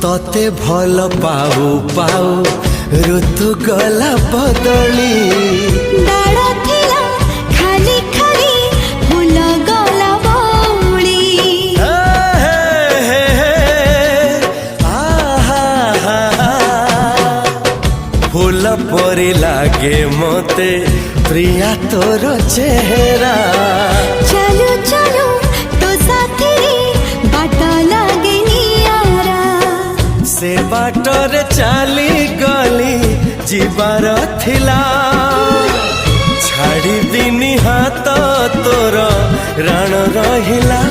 तते भल पाऊ पाऊ ऋतु गला बदली डाळ थिला खाली खाली फूल गला बौली फूल परी लागे मोते प्रिया तोर चेहरा चलो चलो तो साथी बाट लागे नियारा से बाटर चली गली जीवार थिला छाड़ी दिनी हाथ तोर राण रहिला।